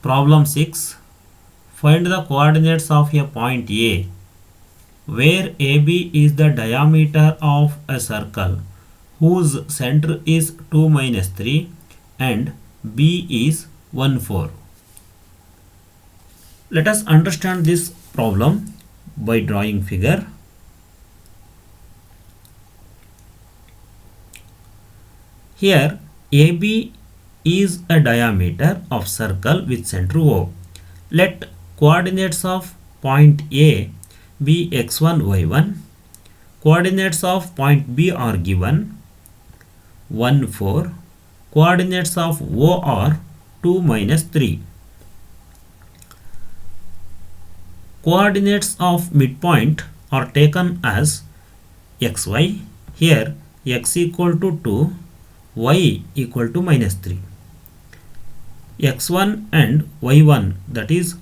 Problem 6. Find the coordinates of a point A where AB is the diameter of a circle whose center is 2 minus 3 and B is 1 4. Let us understand this problem by drawing figure. Here AB is a diameter of circle with center O. Let coordinates of point A be x1, y1. Coordinates of point B are given 1, 4. Coordinates of O are 2 minus 3. Coordinates of midpoint are taken as xy. Here x equal to 2, y equal to minus 3. x1 and y1, that is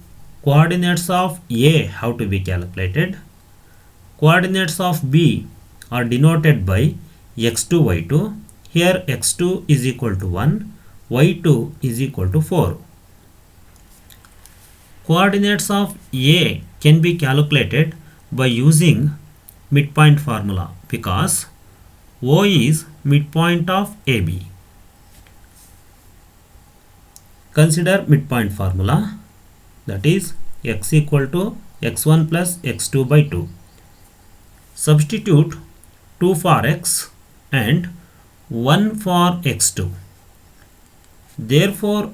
coordinates of A, have to be calculated. Coordinates of B are denoted by x2, y2. Here x2 is equal to 1, y2 is equal to 4. Coordinates of A can be calculated by using midpoint formula because O is midpoint of AB. Consider midpoint formula, that is x equal to x1 plus x2 by 2. Substitute 2 for x and 1 for x2. Therefore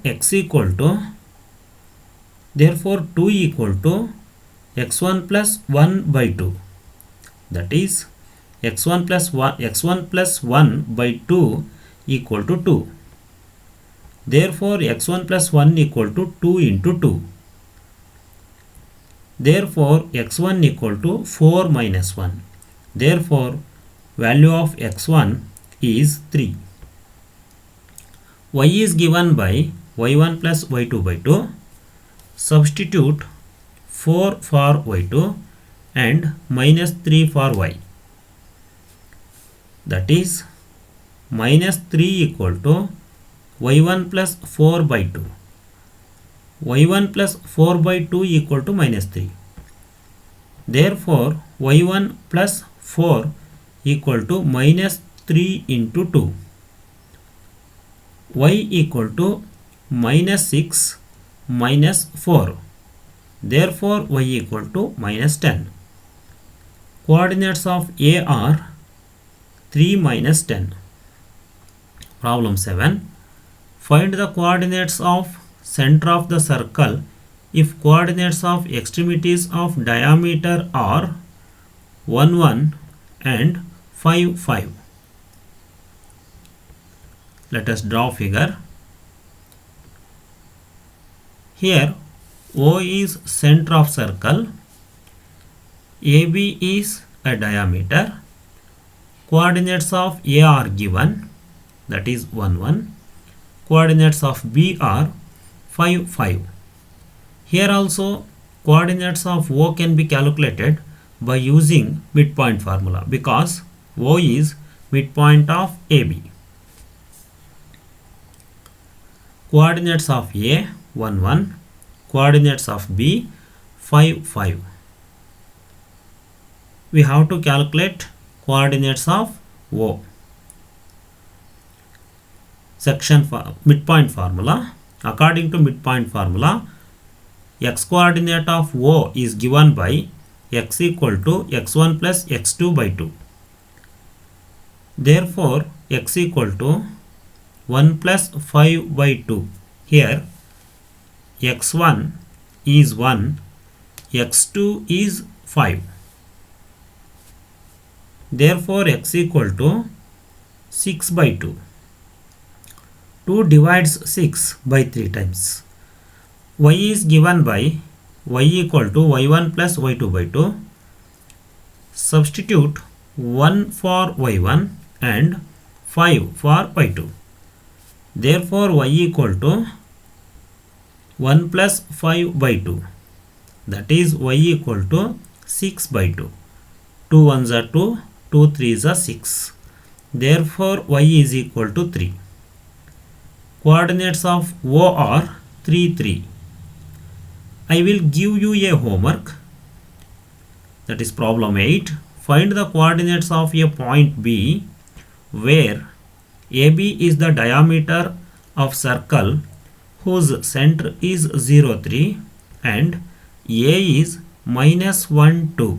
2 equal to x1 plus 1 by 2. That is x1 plus 1 by 2 equal to 2. Therefore x1 plus 1 equal to 2 into 2. Therefore x1 equal to 4 minus 1. Therefore value of x1 is 3. Y is given by y1 plus y2 by 2. Substitute 4 for y2 and minus 3 for y. That is minus 3 equal to y1 plus 4 by 2. y1 plus 4 by 2 equal to minus 3. Therefore y1 plus 4 equal to minus 3 into 2. Y equal to minus 6 minus 4. Therefore y equal to minus 10. Coordinates of A are 3 minus 10. Problem 7. Find the coordinates of center of the circle if coordinates of extremities of diameter are 1 1 and 5 5. Let us draw figure. Here O is center of circle, AB is a diameter. Coordinates of A are given, that is 1 1. Coordinates of B are 5 5. Here also coordinates of O can be calculated by using midpoint formula because O is midpoint of AB. Coordinates of A 1 1. Coordinates of B 5 5. We have to calculate coordinates of O. Section for midpoint formula. According to midpoint formula, x coordinate of O is given by x equal to x1 plus x2 by 2. Therefore x equal to 1 plus 5 by 2. Here x1 is 1, x2 is 5. Therefore x equal to 6 by 2. 2 divides 6 by 3 times. Y is given by y equal to y1 plus y2 by 2. Substitute 1 for y1 and 5 for y2. Therefore y equal to 1 plus 5 by 2. That is y equal to 6 by 2. 2 ones are 2, 2 3s are 6. Therefore y is equal to 3. Coordinates of O are 3 3. I will give you a homework. That is problem 8. Find the coordinates of a point B where AB is the diameter of circle whose center is 0, 3 and A is -1, 2.